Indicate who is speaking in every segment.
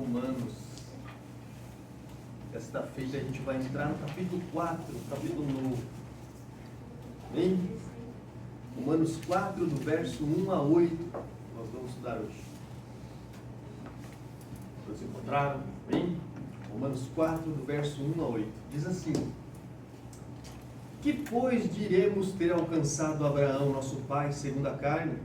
Speaker 1: Romanos. Esta feita a gente vai entrar no capítulo 4, capítulo novo. Amém? Romanos 4, do verso 1 a 8, nós vamos estudar hoje. Todos encontraram? Amém? Romanos 4, do verso 1 a 8. Diz assim: Que, pois, diremos ter alcançado Abraão, nosso pai, segundo a carne?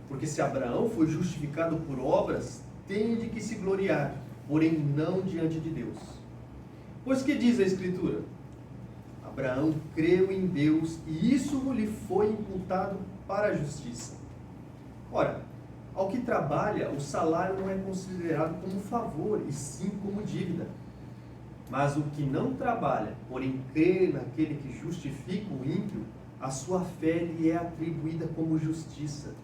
Speaker 1: Porque se Abraão foi justificado por obras, tem de que se gloriar, porém não diante de Deus. Pois que diz a Escritura? Abraão creu em Deus e isso lhe foi imputado para a justiça. Ora, ao que trabalha, o salário não é considerado como favor, e sim como dívida. Mas o que não trabalha, porém crê naquele que justifica o ímpio, a sua fé lhe é atribuída como justiça.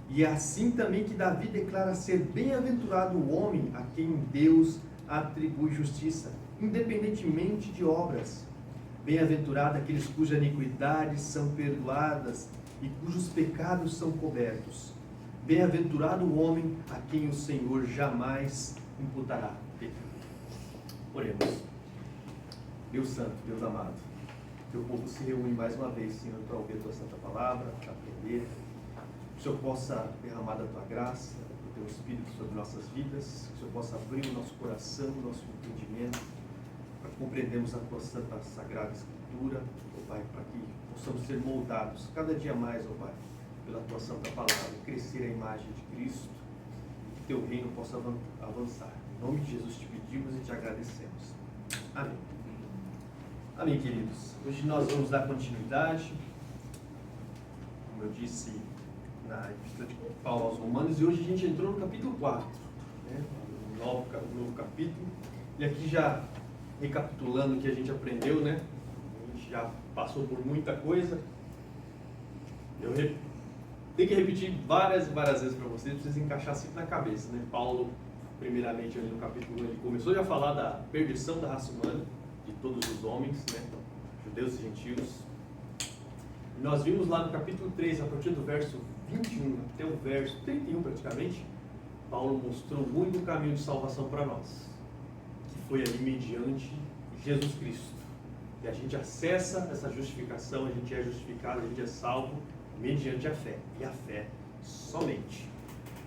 Speaker 1: E é assim também que Davi declara ser bem-aventurado o homem a quem Deus atribui justiça, independentemente de obras. Bem-aventurado aqueles cujas iniquidades são perdoadas e cujos pecados são cobertos. Bem-aventurado o homem a quem o Senhor jamais imputará pecado. Oremos. Deus Santo, Deus amado, teu povo se reúne mais uma vez, Senhor, para ouvir a tua santa palavra, para aprender. Que o Senhor possa derramar da tua graça, do teu Espírito sobre nossas vidas, que o Senhor possa abrir o nosso coração, o nosso entendimento, para que compreendermos a tua santa, sagrada Escritura, ó Pai, para que possamos ser moldados cada dia mais, ó Pai, pela tua santa palavra, crescer a imagem de Cristo, e que teu reino possa avançar. Em nome de Jesus te pedimos e te agradecemos. Amém. Amém, queridos. Hoje nós vamos dar continuidade, como eu disse, na Epístola de Paulo aos Romanos, e hoje a gente entrou no capítulo 4, né? Um novo capítulo, e aqui já recapitulando o que a gente aprendeu, né? A gente já passou por muita coisa. Eu tenho que repetir várias vezes para vocês encaixar sempre na cabeça, né? Paulo, primeiramente ali no capítulo 1, ele começou já a falar da perdição da raça humana, de todos os homens, né? Judeus e gentios. E nós vimos lá no capítulo 3, a partir do verso 21 até o verso 31 praticamente, Paulo mostrou o único caminho de salvação para nós, que foi ali mediante Jesus Cristo. E a gente acessa essa justificação, a gente é justificado, a gente é salvo mediante a fé, e a fé somente,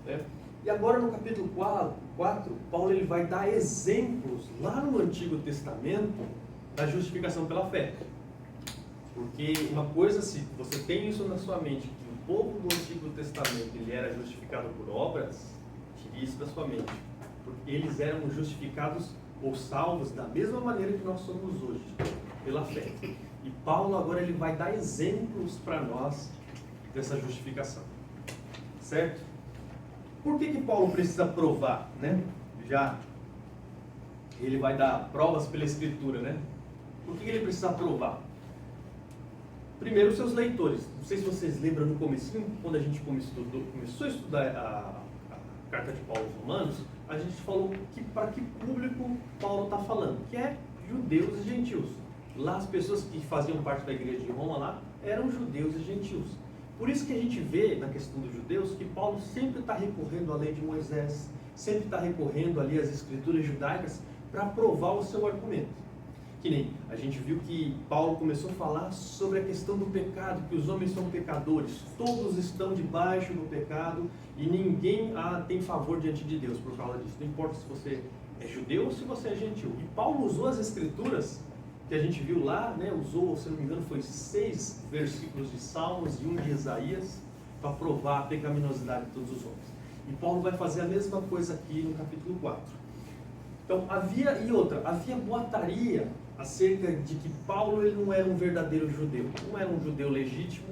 Speaker 1: né? E agora no capítulo 4, Paulo ele vai dar exemplos lá no Antigo Testamento da justificação pela fé. Porque uma coisa, se você tem isso na sua mente, que o povo do Antigo Testamento ele era justificado por obras, tire isso da sua mente. Porque eles eram justificados ou salvos da mesma maneira que nós somos hoje, pela fé. E Paulo agora ele vai dar exemplos para nós dessa justificação. Certo? Por que Paulo precisa provar, né? Já ele vai dar provas pela Escritura, né? Por que ele precisa provar? Primeiro, os seus leitores. Não sei se vocês lembram no comecinho, quando a gente começou a estudar a carta de Paulo aos Romanos, a gente falou que para que público Paulo está falando, que é judeus e gentios. Lá as pessoas que faziam parte da igreja de Roma lá eram judeus e gentios. Por isso que a gente vê na questão dos judeus que Paulo sempre está recorrendo à lei de Moisés, sempre está recorrendo ali às escrituras judaicas para provar o seu argumento. Que nem a gente viu que Paulo começou a falar sobre a questão do pecado, que os homens são pecadores, todos estão debaixo do pecado e ninguém tem favor diante de Deus por causa disso. Não importa se você é judeu ou se você é gentil. E Paulo usou as escrituras que a gente viu lá, né, usou, se não me engano, foi 6 versículos de Salmos e 1 de Isaías para provar a pecaminosidade de todos os homens. E Paulo vai fazer a mesma coisa aqui no capítulo 4. Então, havia boataria acerca de que Paulo ele não era um verdadeiro judeu, não era um judeu legítimo,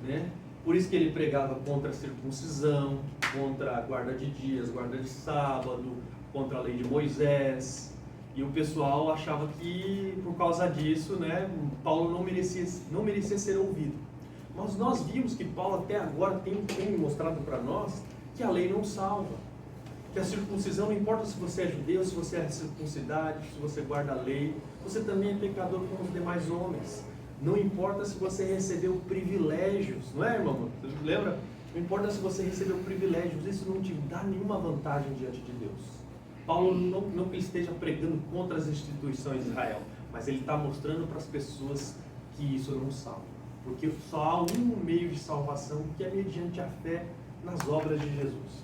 Speaker 1: né? Por isso que ele pregava contra a circuncisão, contra a guarda de dias, guarda de sábado, contra a lei de Moisés. E o pessoal achava que, por causa disso, né, Paulo não merecia ser ouvido. Mas nós vimos que Paulo até agora tem mostrado para nós que a lei não salva. Que a circuncisão, não importa se você é judeu, se você é circuncidado, se você guarda a lei, você também é pecador como os demais homens. Não importa se você recebeu privilégios, não é, irmão? Você lembra? Não importa se você recebeu privilégios, isso não te dá nenhuma vantagem diante de Deus. Paulo não que ele esteja pregando contra as instituições de Israel, mas ele está mostrando para as pessoas que isso não salva. Porque só há um meio de salvação, que é mediante a fé nas obras de Jesus.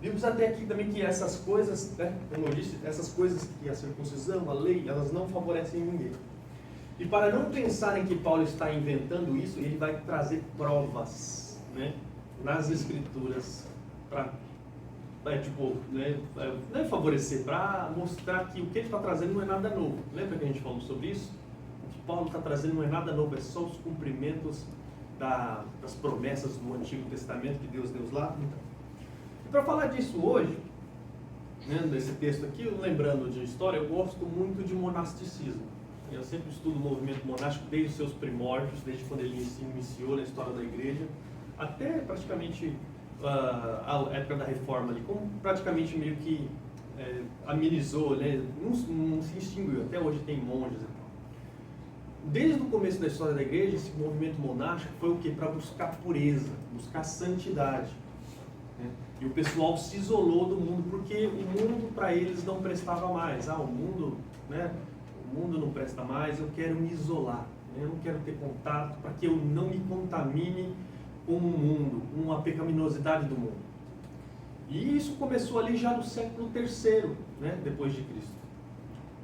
Speaker 1: Vimos até aqui também que essas coisas, né, como eu disse, essas coisas que a circuncisão, a lei, elas não favorecem ninguém. E para não pensarem que Paulo está inventando isso, ele vai trazer provas, né, nas Escrituras para não é favorecer, para mostrar que o que ele está trazendo não é nada novo. Lembra que a gente falou sobre isso? O que Paulo está trazendo não é nada novo, é só os cumprimentos das promessas do Antigo Testamento que Deus deu lá. Então, e para falar disso hoje, né, desse texto aqui, lembrando de história, eu gosto muito de monasticismo. Eu sempre estudo o movimento monástico desde os seus primórdios, desde quando ele se iniciou na história da igreja, até praticamente a época da Reforma, ali, como praticamente meio que amenizou, né? Não se extinguiu, até hoje tem monges e tal. Desde o começo da história da igreja, esse movimento monástico foi o quê? Para buscar pureza, buscar santidade. Né? E o pessoal se isolou do mundo, porque o mundo para eles não prestava mais. O mundo, né? O mundo não presta mais, eu quero me isolar, né? Eu não quero ter contato para que eu não me contamine com o mundo, com a pecaminosidade do mundo. E isso começou ali já no século III, né, depois de Cristo.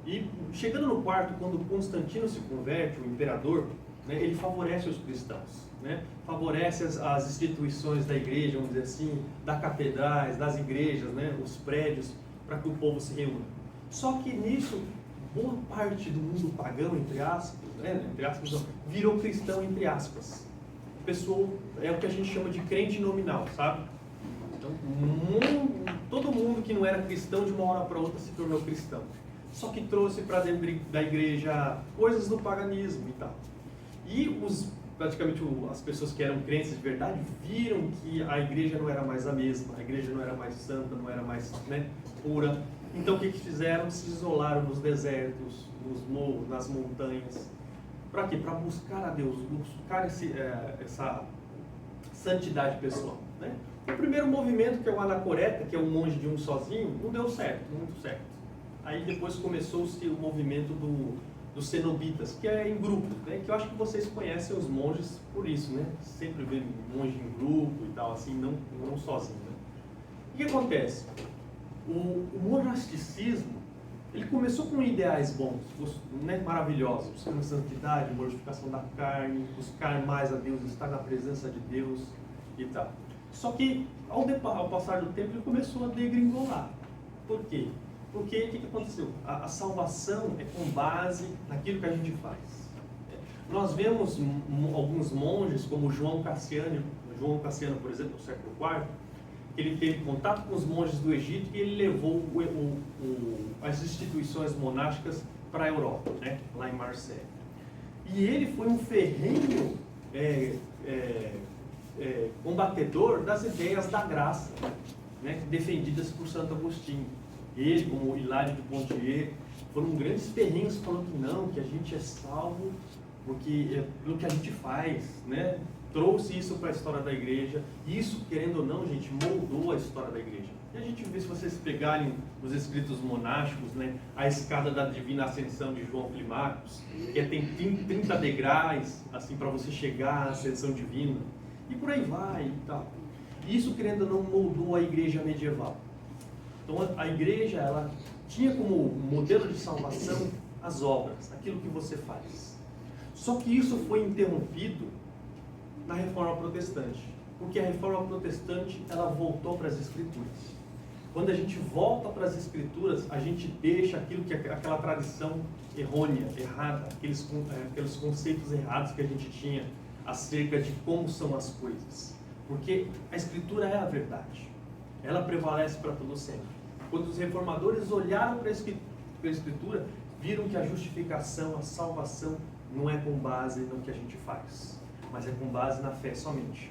Speaker 1: E chegando no quarto, quando Constantino se converte, o imperador, né, ele favorece os cristãos, né, favorece as instituições da igreja, vamos dizer assim, das catedrais, das igrejas, né, os prédios, para que o povo se reúna. Só que nisso, boa parte do mundo pagão, entre aspas, virou cristão, entre aspas. Pessoa, é o que a gente chama de crente nominal, sabe? Então, todo mundo que não era cristão, de uma hora para outra se tornou cristão. Só que trouxe para dentro da igreja coisas do paganismo e tal. E praticamente as pessoas que eram crentes de verdade viram que a igreja não era mais a mesma, a igreja não era mais santa, não era mais, né, pura. Então o que fizeram? Se isolaram nos desertos, nos morros, nas montanhas. Para quê? Para buscar a Deus, buscar essa santidade pessoal. Né? O primeiro movimento, que é o anacoreta, que é um monge de um sozinho, não deu certo, muito certo. Aí depois começou-se o movimento dos cenobitas, que é em grupo, né? Que eu acho que vocês conhecem os monges por isso, né? Sempre vê monge em grupo e tal, assim, não sozinho. Né? O que acontece? O monasticismo, ele começou com ideais bons, né, maravilhosos, buscando santidade, mortificação da carne, buscar mais a Deus, estar na presença de Deus e tal. Só que, ao passar do tempo, ele começou a degringolar. Por quê? Porque o que aconteceu? A salvação é com base naquilo que a gente faz. Nós vemos alguns monges, como João Cassiano, por exemplo, no século IV, ele teve contato com os monges do Egito e ele levou as instituições monásticas para a Europa, né? Lá em Marseille. E ele foi um ferrenho combatedor das ideias da graça, né? Defendidas por Santo Agostinho. Ele, como Hilário de Poitiers, foram grandes ferrenhos falando que não, que a gente é salvo porque pelo que a gente faz, né? Trouxe isso para a história da igreja. Isso, querendo ou não, gente, moldou a história da igreja. E a gente vê, se vocês pegarem os escritos monásticos, né, a escada da divina ascensão de João Climacus, que tem 30 degraus, assim, para você chegar à ascensão divina. E por aí vai e tal. Isso, querendo ou não, moldou a igreja medieval. Então, a igreja, ela tinha como modelo de salvação as obras, aquilo que você faz. Só que isso foi interrompido na Reforma Protestante, porque a Reforma Protestante, ela voltou para as Escrituras. Quando a gente volta para as Escrituras, a gente deixa aquilo que aquela tradição errônea, errada, aqueles conceitos errados que a gente tinha acerca de como são as coisas, porque a Escritura é a verdade, ela prevalece para todo sempre. Quando os reformadores olharam para a Escritura, viram que a justificação, a salvação não é com base no que a gente faz, mas é com base na fé somente.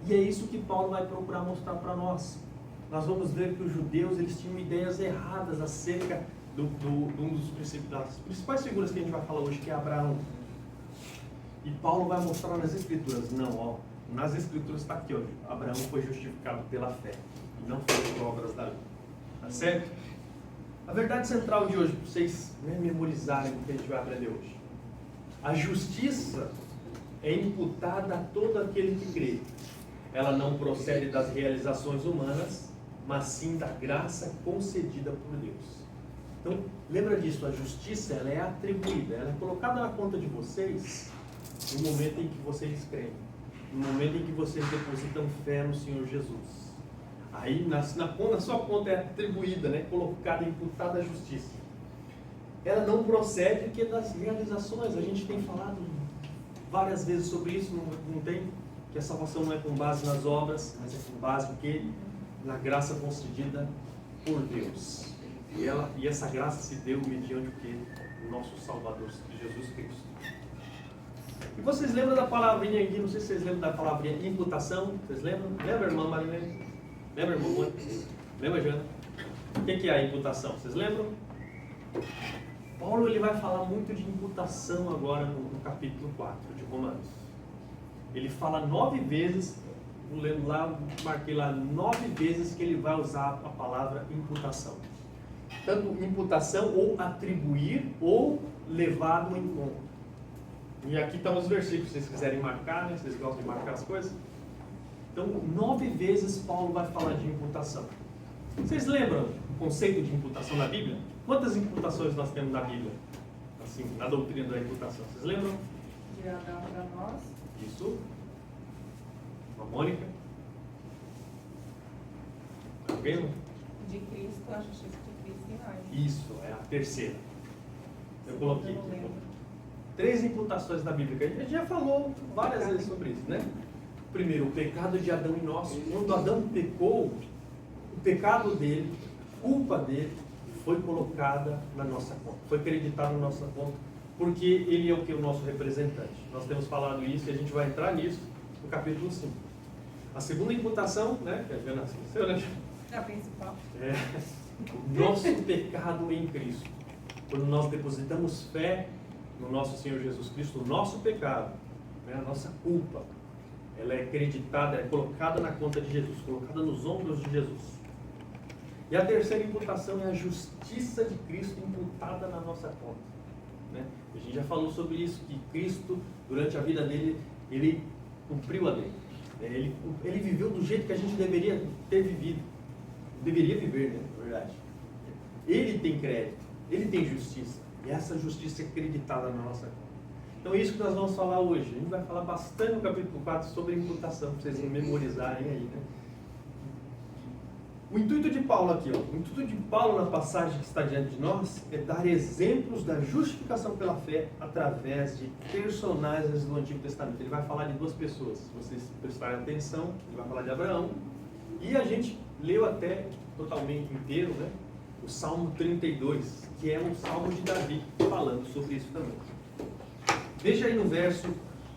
Speaker 1: E é isso que Paulo vai procurar mostrar para nós. Nós vamos ver que os judeus, eles tinham ideias erradas acerca de um dos das principais figuras que a gente vai falar hoje, que é Abraão. E Paulo vai mostrar nas Escrituras, não, nas Escrituras está aqui, Abraão foi justificado pela fé, e não pelas obras da lei. Tá certo? A verdade central de hoje, para vocês memorizarem o que a gente vai aprender hoje. A justiça é imputada a todo aquele que crê. Ela não procede das realizações humanas, mas sim da graça concedida por Deus. Então, lembra disso, a justiça ela é atribuída, ela é colocada na conta de vocês no momento em que vocês creem, no momento em que vocês depositam fé no Senhor Jesus. Aí na sua conta é atribuída, né, colocada, imputada a justiça. Ela não procede que das realizações, a gente tem falado várias vezes sobre isso, não tem? Que a salvação não é com base nas obras, mas é com base no quê? Na graça concedida por Deus. E essa graça se deu mediante o quê? O nosso Salvador, Jesus Cristo. E vocês lembram da palavrinha aqui? Não sei se vocês lembram da palavrinha imputação. Vocês lembram? Lembra, irmã Marilene? Lembra, irmã Mônica? Lembra, Jana? O que é a imputação? Vocês lembram? Paulo ele vai falar muito de imputação agora no capítulo 4 de Romanos. Ele fala 9 vezes, eu lembro lá, marquei lá 9 vezes que ele vai usar a palavra imputação. Tanto imputação ou atribuir ou levado em conta. E aqui estão os versículos, se vocês quiserem marcar, né? Vocês gostam de marcar as coisas? Então, 9 vezes Paulo vai falar de imputação. Vocês lembram o conceito de imputação na Bíblia? Quantas imputações nós temos na Bíblia? Assim, na doutrina da imputação. Vocês lembram?
Speaker 2: De Adão para nós.
Speaker 1: Isso. A Mônica? Alguém?
Speaker 2: De Cristo, a justiça de Cristo em nós.
Speaker 1: Isso, é a terceira. Eu coloquei
Speaker 2: Eu não
Speaker 1: aqui.
Speaker 2: lembro.
Speaker 1: 3 imputações da Bíblia, que a gente já falou várias vezes sobre isso, né? Primeiro, o pecado de Adão em nós. Quando Adão pecou, o pecado dele, a culpa dele, foi colocada na nossa conta, foi acreditada na nossa conta, porque ele é o que? O nosso representante. Nós temos falado isso e a gente vai entrar nisso no capítulo 5. A segunda imputação, né? Que a Jana esqueceu, né?
Speaker 2: É a principal.
Speaker 1: É o nosso pecado em Cristo. Quando nós depositamos fé no nosso Senhor Jesus Cristo, o nosso pecado, né, a nossa culpa, ela é acreditada, é colocada na conta de Jesus, colocada nos ombros de Jesus. E a terceira imputação é a justiça de Cristo imputada na nossa conta. Né? A gente já falou sobre isso, que Cristo, durante a vida dele, ele cumpriu a lei. Ele viveu do jeito que a gente deveria ter vivido. Deveria viver, né? Na verdade. Ele tem crédito, ele tem justiça. E essa justiça é acreditada na nossa conta. Então é isso que nós vamos falar hoje. A gente vai falar bastante no capítulo 4 sobre imputação, para vocês memorizarem aí, né? O intuito de Paulo aqui, o intuito de Paulo na passagem que está diante de nós é dar exemplos da justificação pela fé através de personagens do Antigo Testamento. Ele vai falar de 2 pessoas, se vocês prestarem atenção, ele vai falar de Abraão. E a gente leu até totalmente inteiro, né? O Salmo 32, que é um salmo de Davi, falando sobre isso também. Veja aí no verso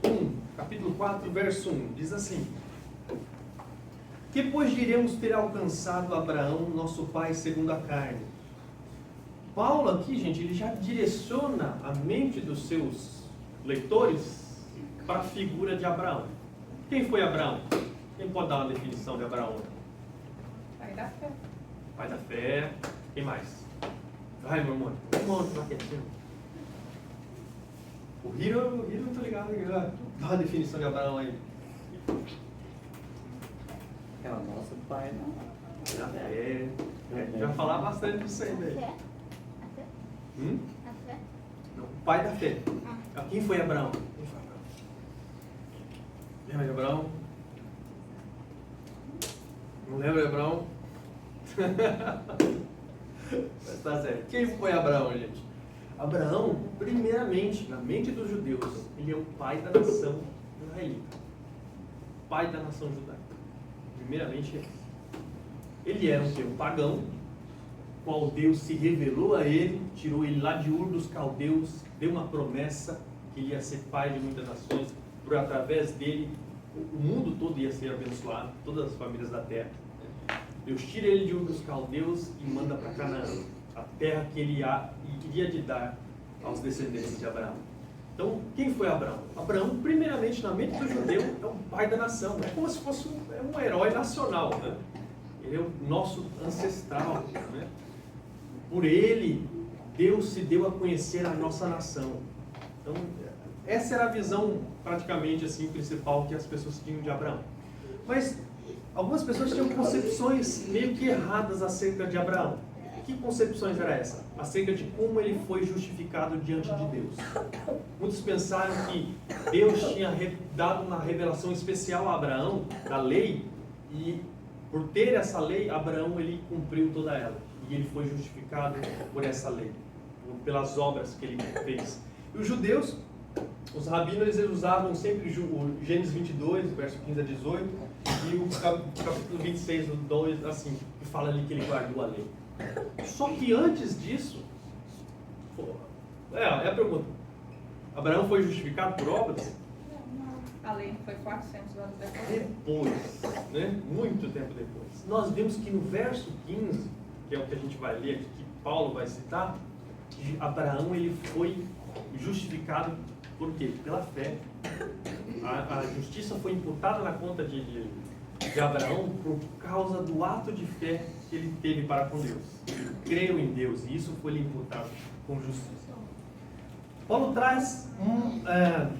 Speaker 1: 1, capítulo 4, verso 1, diz assim: que pois diremos ter alcançado Abraão, nosso pai segundo a carne? Paulo aqui, gente, ele já direciona a mente dos seus leitores para a figura de Abraão. Quem foi Abraão? Quem pode dar uma definição de Abraão?
Speaker 2: Pai da fé.
Speaker 1: Pai da fé. Quem mais? Vai, meu amor. Vamos lá, quietinho. O Hiro, não tô ligado. Dá uma definição de Abraão aí.
Speaker 3: É o nosso pai, não.
Speaker 1: A fé. Já falar bastante disso aí, velho.
Speaker 4: A fé? A fé?
Speaker 1: Não, o pai da fé. Quem foi Abraão? Quem foi Abraão? Lembra de Abraão? Não lembra de Abraão? Mas tá certo. Quem foi Abraão, gente? Abraão, primeiramente, na mente dos judeus, ele é o pai da nação israelita. Pai da nação judaica. Primeiramente, ele era um pagão, qual Deus se revelou a ele, tirou ele lá de Ur dos Caldeus, deu uma promessa que ele ia ser pai de muitas nações, por através dele o mundo todo ia ser abençoado, todas as famílias da terra. Deus tira ele de Ur dos Caldeus e manda para Canaã, a terra que ele queria de dar aos descendentes de Abraão. Então, quem foi Abraão? Abraão, primeiramente, na mente do judeu, é o pai da nação. É como se fosse um herói nacional, né? Ele é o nosso ancestral, né? O por ele, Deus se deu a conhecer a nossa nação. Então, essa era a visão, praticamente, assim, principal que as pessoas tinham de Abraão. Mas algumas pessoas tinham concepções meio que erradas acerca de Abraão. Que concepções era essa? Acerca de como ele foi justificado diante de Deus. Muitos pensaram que Deus tinha dado uma revelação especial a Abraão, da lei, e por ter essa lei, Abraão ele cumpriu toda ela. E ele foi justificado por essa lei, pelas obras que ele fez. E os judeus, os rabinos, eles usavam sempre o Gênesis 22, verso 15 a 18, e o capítulo 26, do 2, assim, que fala ali que ele guardou a lei. Só que antes disso, é a pergunta, Abraão foi justificado por obras?
Speaker 2: A lei foi 400 anos depois.
Speaker 1: Depois, né? Muito tempo depois. Nós vemos que no verso 15, que é o que a gente vai ler aqui, que Paulo vai citar, que Abraão ele foi justificado por quê? Pela fé. A justiça foi imputada na conta de Abraão por causa do ato de fé que ele teve para com Deus. Ele creu em Deus e isso foi lhe imputado com justiça. Paulo traz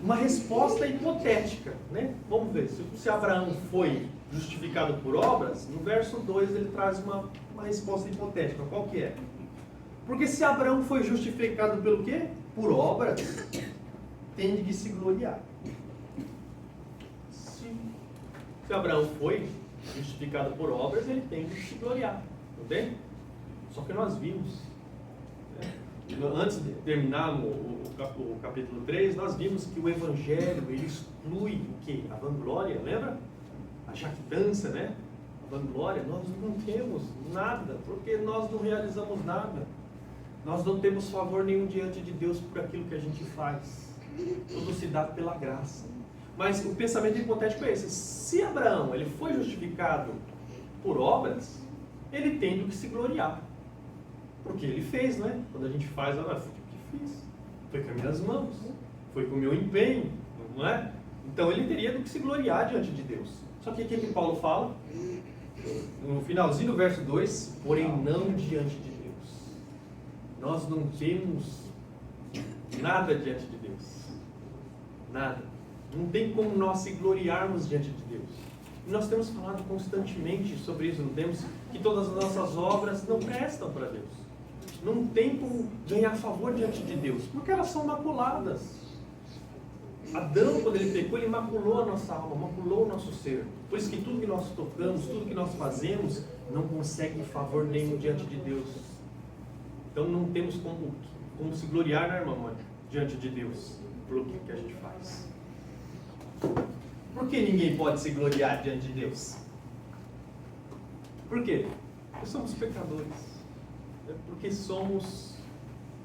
Speaker 1: uma resposta hipotética, né? Vamos ver, se Abraão foi justificado por obras, no verso 2 ele traz uma resposta hipotética. Qual que é? Porque se Abraão foi justificado pelo quê? Por obras, tem de se gloriar. Se Abraão foi justificado por obras, ele tem de se gloriar, não tem? Só que nós vimos, né? Antes de terminar o capítulo 3, nós vimos que o Evangelho, ele exclui o quê? A vanglória, lembra? A jactância, né? A vanglória, nós não temos nada, porque nós não realizamos nada. Nós não temos favor nenhum diante de Deus por aquilo que a gente faz. Tudo se dá pela graça. Mas o pensamento hipotético é esse: se Abraão ele foi justificado por obras, ele tem do que se gloriar. Porque ele fez, não é? Quando a gente faz, foi o que fiz. Foi com as minhas mãos. Foi com o meu empenho, não é? Então ele teria do que se gloriar diante de Deus. Só que o que Paulo fala? No finalzinho do verso 2, porém não diante de Deus. Nós não temos nada diante de Deus. Nada. Não tem como nós se gloriarmos diante de Deus. E nós temos falado constantemente sobre isso, não temos? Que todas as nossas obras não prestam para Deus. Não tem como ganhar favor diante de Deus, porque elas são maculadas. Adão, quando ele pecou, ele maculou a nossa alma, maculou o nosso ser. Por isso que tudo que nós tocamos, tudo que nós fazemos, não consegue favor nenhum diante de Deus. Então não temos como se gloriar, né, irmã, diante de Deus, pelo que a gente faz. Por que ninguém pode se gloriar diante de Deus? Por quê? Porque somos pecadores. Porque somos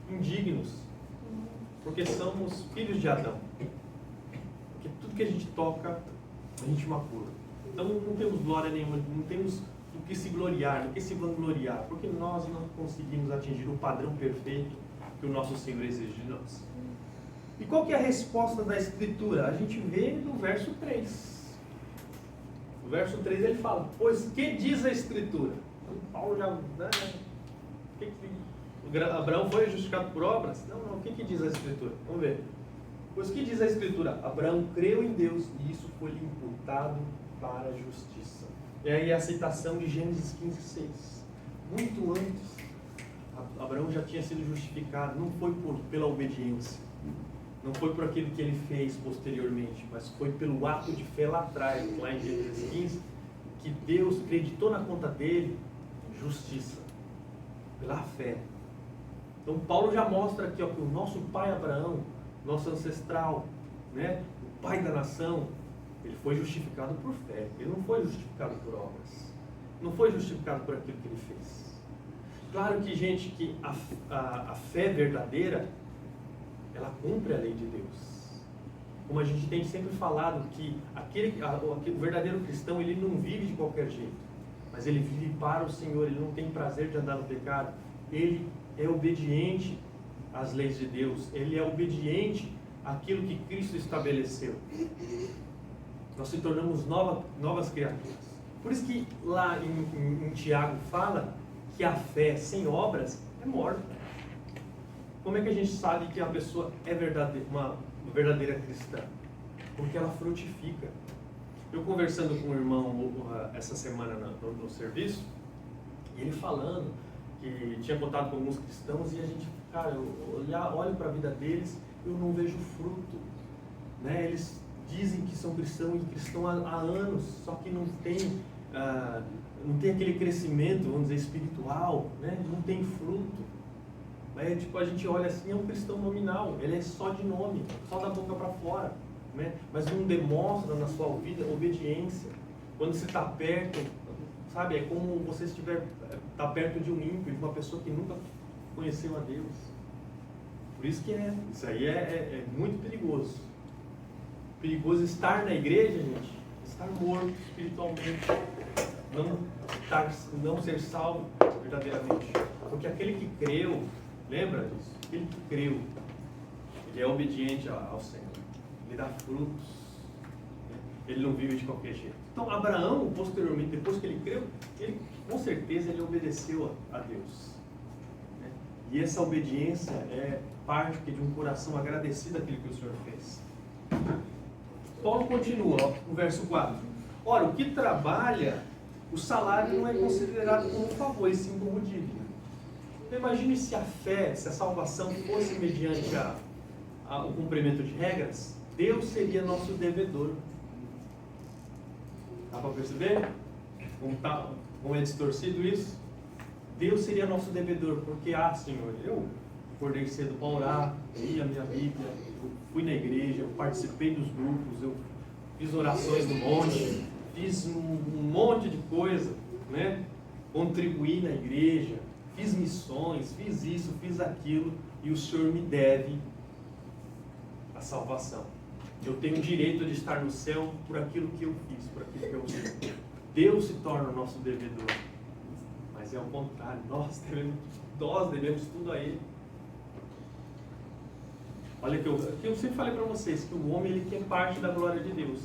Speaker 1: indignos. Porque somos filhos de Adão. Porque tudo que a gente toca, a gente macula. Então não temos glória nenhuma, não temos do que se gloriar, do que se vangloriar, porque nós não conseguimos atingir o padrão perfeito que o nosso Senhor exige de nós. E qual que é a resposta da Escritura? A gente vê no verso 3. No verso 3 ele fala: pois que diz a Escritura? Então, Paulo já... Abraão foi justificado por obras? Não, o que diz a Escritura? Vamos ver. Pois que diz a Escritura? Abraão creu em Deus e isso foi lhe imputado para a justiça. E aí a citação de Gênesis 15:6. Muito antes, Abraão já tinha sido justificado, não foi pela obediência. Não foi por aquilo que ele fez posteriormente, mas foi pelo ato de fé lá atrás, lá em Gênesis 15, que Deus acreditou na conta dele justiça, pela fé. Então Paulo já mostra aqui, ó, que o nosso pai Abraão, nosso ancestral, né, o pai da nação, ele foi justificado por fé, ele não foi justificado por obras, não foi justificado por aquilo que ele fez. Claro que, gente, que a fé verdadeira, ela cumpre a lei de Deus. Como a gente tem sempre falado, que o verdadeiro cristão, ele não vive de qualquer jeito, mas ele vive para o Senhor, ele não tem prazer de andar no pecado, ele é obediente às leis de Deus, ele é obediente àquilo que Cristo estabeleceu. Nós se tornamos novas criaturas. Por isso que lá em Tiago fala que a fé sem obras é morta. Como é que a gente sabe que a pessoa é uma verdadeira cristã? Porque ela frutifica. Eu conversando com um irmão essa semana no serviço, e ele falando que tinha contato com alguns cristãos, e a gente, cara, eu olho para a vida deles, eu não vejo fruto, né? Eles dizem que são cristãos e cristãos há anos, só que não tem aquele crescimento, vamos dizer, espiritual, né? Não tem fruto. Tipo, a gente olha assim, é um cristão nominal, ele é só de nome, só da boca para fora, né? Mas não demonstra na sua vida obediência. Quando você está perto, sabe, é como você está perto de um ímpio, de uma pessoa que nunca conheceu a Deus. Por isso que isso aí é muito perigoso. Perigoso estar na igreja, gente, estar morto espiritualmente, não ser salvo verdadeiramente. Porque aquele que creu, lembra disso? Aquele que creu, ele é obediente ao Senhor, ele dá frutos, né? Ele não vive de qualquer jeito. Então Abraão, posteriormente, depois que ele creu, com certeza ele obedeceu a Deus, né? E essa obediência é parte de um coração agradecido àquilo que o Senhor fez. Paulo continua, no verso 4. Ora, o que trabalha, o salário não é considerado como um favor, e sim como dívida. Então, imagine se a fé, se a salvação fosse mediante o cumprimento de regras, Deus seria nosso devedor. Dá para perceber? Como é distorcido isso? Deus seria nosso devedor, porque, Senhor, eu acordei cedo para orar, li a minha Bíblia, eu fui na igreja, eu participei dos grupos, eu fiz orações no monte, fiz um monte de coisa, né? Contribuí na igreja, fiz missões, fiz isso, fiz aquilo, e o Senhor me deve a salvação. Eu tenho o direito de estar no céu por aquilo que eu fiz, por aquilo que eu fiz. Deus se torna o nosso devedor. Mas é o contrário, nós devemos tudo a Ele. Olha que eu sempre falei para vocês, que o homem ele quer parte da glória de Deus.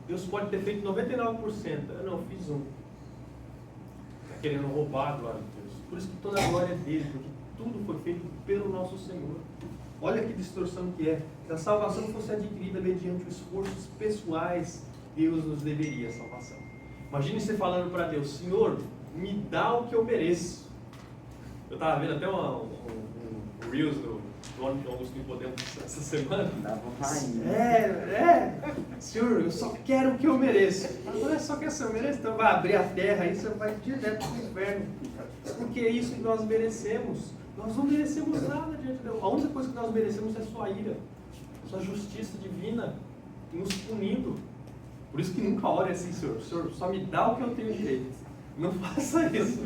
Speaker 1: Deus pode ter feito 99%, eu fiz 1%. Está querendo roubar a glória de Deus. Por isso que toda a glória é dele, porque tudo foi feito pelo nosso Senhor. Olha que distorção que é. Se a salvação fosse adquirida mediante esforços pessoais, Deus nos deveria a salvação. Imagine você falando para Deus, Senhor, me dá o que eu mereço. Eu estava vendo até um Reels do Augusto Podemos essa semana. Senhor, eu só quero o que eu mereço. Agora só que eu mereço, então vai abrir a terra e você vai direto para o inferno. Porque é isso que nós merecemos. Nós não merecemos nada diante de Deus. A única coisa que nós merecemos é sua ira, sua justiça divina nos punindo. Por isso que nunca ore assim, Senhor, só me dá o que eu tenho direito. Não faça isso.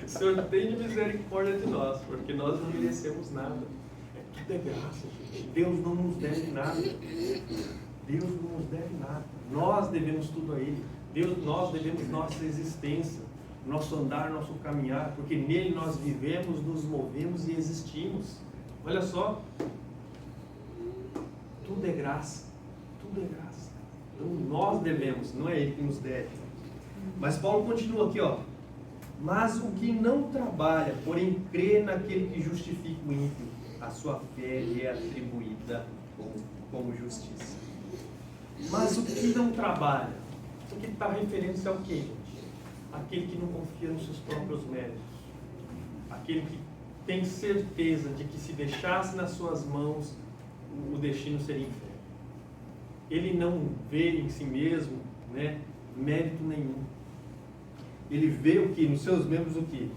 Speaker 1: Senhor, tenha misericórdia de nós, porque nós não merecemos nada. Tudo é graça, gente. Deus não nos deve nada. Deus não nos deve nada. Nós devemos tudo a Ele. Nós devemos nossa existência, nosso andar, nosso caminhar, porque nele nós vivemos, nos movemos e existimos. Olha só. Tudo é graça. Tudo é graça. Então nós devemos, não é Ele que nos deve. Mas Paulo continua aqui, ó. Mas o que não trabalha, porém crê naquele que justifica o ímpio, a sua fé lhe é atribuída como justiça. Mas o que não trabalha, o que está referência ao quê, gente? Aquele que não confia nos seus próprios méritos. Aquele que tem certeza de que se deixasse nas suas mãos, o destino seria inferno. Ele não vê em si mesmo, né, mérito nenhum. Ele vê o que? Nos seus membros o que?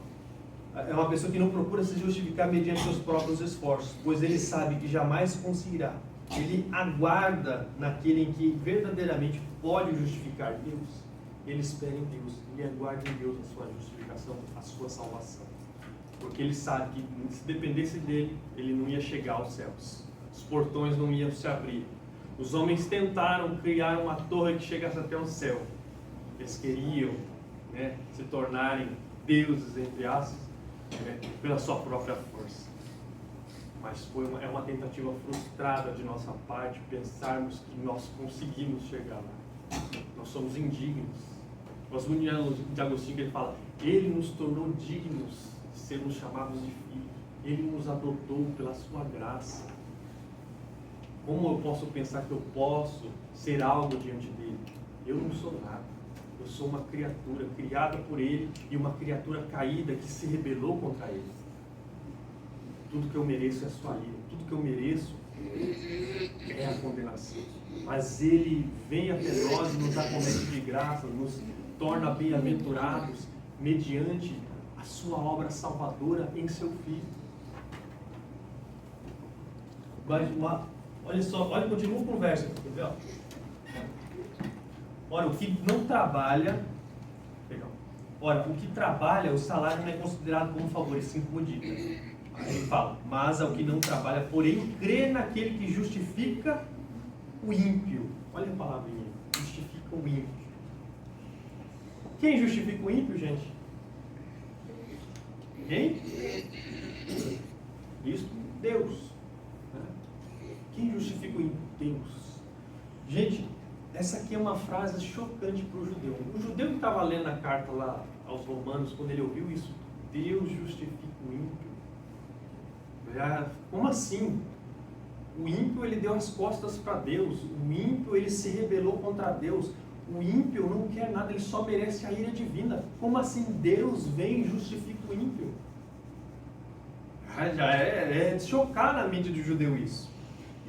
Speaker 1: É uma pessoa que não procura se justificar mediante seus próprios esforços, pois ele sabe que jamais conseguirá. Ele aguarda naquele em que verdadeiramente pode justificar Deus. Ele espera em Deus, ele aguarda em Deus a sua justificação, a sua salvação. Porque ele sabe que se dependesse dele, ele não ia chegar aos céus. Os portões não iam se abrir. Os homens tentaram criar uma torre que chegasse até o céu. Eles queriam, né, se tornarem deuses, entre aspas, né, pela sua própria força. Mas é uma tentativa frustrada de nossa parte pensarmos que nós conseguimos chegar lá. Nós somos indignos. Gosto muito de Agostinho, que ele fala, Ele nos tornou dignos de sermos chamados de filhos. Ele nos adotou pela sua graça. Como eu posso pensar que eu posso ser algo diante dele? Eu não sou nada. Eu sou uma criatura criada por ele e uma criatura caída que se rebelou contra ele. Tudo que eu mereço é a sua ira. Tudo que eu mereço é a condenação. Mas ele vem até nós e nos acomete de graça, nos torna bem-aventurados mediante a sua obra salvadora em seu Filho. Olha só, olha, continua com o verso aqui, quer ver? Olha, o que não trabalha, legal. Olha, o que trabalha, o salário não é considerado como favor, assim como dica. Aí ele fala, mas ao que não trabalha, porém, crê naquele que justifica o ímpio. Olha a palavra ímpio, justifica o ímpio. Quem justifica o ímpio, gente? Quem? Isso, Deus. Quem justifica o ímpio? Deus. Gente, essa aqui é uma frase chocante para o judeu. O judeu que estava lendo a carta lá aos romanos, quando ele ouviu isso, Deus justifica o ímpio. Como assim? O ímpio, ele deu as costas para Deus. O ímpio, ele se rebelou contra Deus. O ímpio não quer nada, ele só merece a ira divina. Como assim Deus vem e justifica o ímpio? Já é de chocar na mente do judeu isso.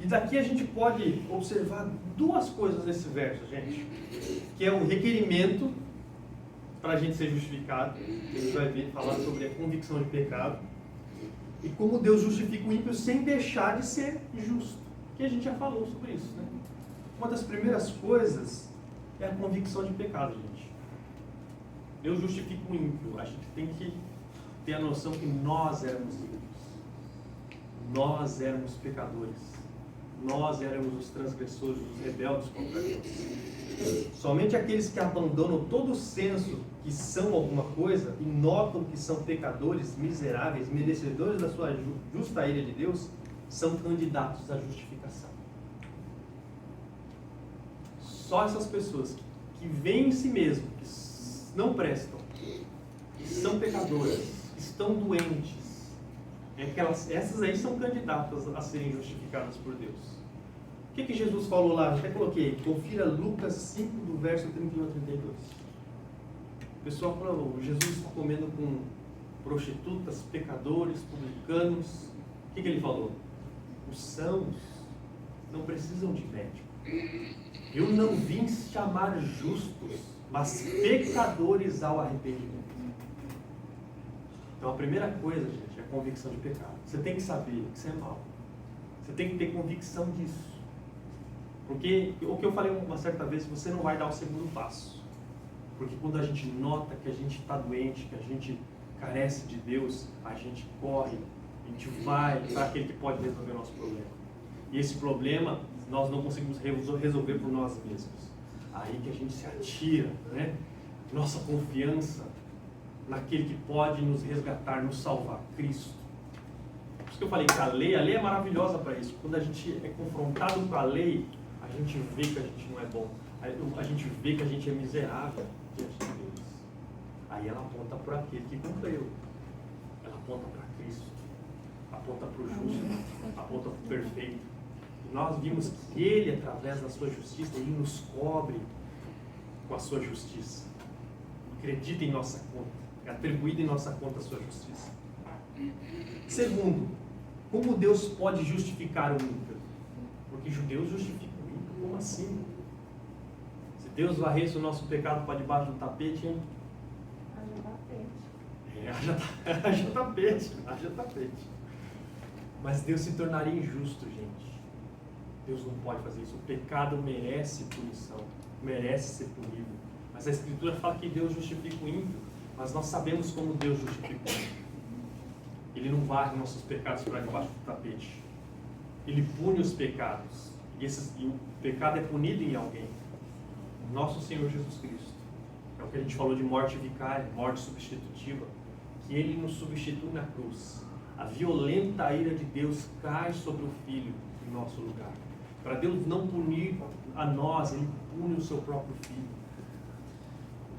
Speaker 1: E daqui a gente pode observar duas coisas nesse verso, gente. Que é o requerimento para a gente ser justificado. A gente vai ver, falar sobre a convicção de pecado. E como Deus justifica o ímpio sem deixar de ser justo. Que a gente já falou sobre isso, né? Uma das primeiras coisas é a convicção de pecado, gente. Deus justifica o ímpio. A gente tem que ter a noção que nós éramos ímpios. Nós éramos pecadores. Nós éramos os transgressores, os rebeldes contra Deus. Somente aqueles que abandonam todo o senso que são alguma coisa e notam que são pecadores, miseráveis, merecedores da sua justa ira de Deus, são candidatos à justificação. Só essas pessoas que veem em si mesmo, que não prestam, que são pecadoras, que estão doentes, essas aí são candidatas a serem justificadas por Deus. O que Jesus falou lá? Até coloquei. Confira Lucas 5, do verso 31 a 32. O pessoal falou, Jesus está comendo com prostitutas, pecadores, publicanos. O que ele falou? Os sãos não precisam de médico. Eu não vim chamar justos, mas pecadores ao arrependimento. Então a primeira coisa, gente, é a convicção de pecado. Você tem que saber que isso é mal. Você tem que ter convicção disso. Porque o que eu falei uma certa vez, você não vai dar o segundo passo. Porque quando a gente nota que a gente está doente, que a gente carece de Deus, a gente corre, a gente vai para aquele que pode resolver o nosso problema. E esse problema nós não conseguimos resolver por nós mesmos. Aí que a gente se atira, né? Nossa confiança naquele que pode nos resgatar, nos salvar, Cristo. Por isso que eu falei que a lei é maravilhosa para isso. Quando a gente é confrontado com a lei, a gente vê que a gente não é bom. A gente vê que a gente é miserável diante de Deus. Aí ela aponta para aquele que cumpriu. Ela aponta para Cristo. Aponta para o justo. Aponta para o perfeito. E nós vimos que Ele, através da sua justiça, Ele nos cobre com a sua justiça. Acredita em nossa conta. É atribuída em nossa conta a sua justiça. Segundo, como Deus pode justificar o ímpio? Porque judeus justificam o ímpio. Como assim? Se Deus varresse o nosso pecado para debaixo do tapete, hein? Haja tapete. Mas Deus se tornaria injusto, gente. Deus não pode fazer isso. O pecado merece punição, merece ser punido. Mas a Escritura fala que Deus justifica o ímpio, mas nós sabemos como Deus justifica o ímpio. Ele não varre nossos pecados para debaixo do tapete. Ele pune os pecados. E o pecado é punido em alguém. Nosso Senhor Jesus Cristo. É o que a gente falou de morte vicária, morte substitutiva. Que Ele nos substitui na cruz. A violenta ira de Deus cai sobre o Filho em nosso lugar. Para Deus não punir a nós, Ele pune o seu próprio Filho.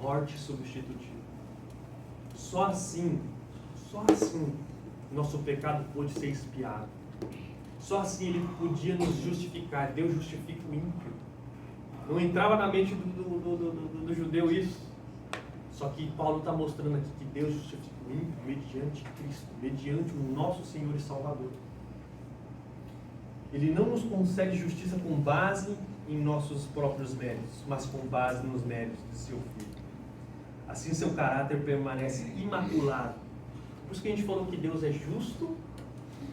Speaker 1: Morte substitutiva. Só assim, nosso pecado pôde ser expiado. Só assim ele podia nos justificar. Deus justifica o ímpio. Não entrava na mente do judeu isso. Só que Paulo está mostrando aqui que Deus justifica o ímpio mediante Cristo, mediante o nosso Senhor e Salvador. Ele não nos concede justiça com base em nossos próprios méritos, mas com base nos méritos de seu Filho. Assim seu caráter permanece imaculado. Por isso que a gente falou que Deus é justo,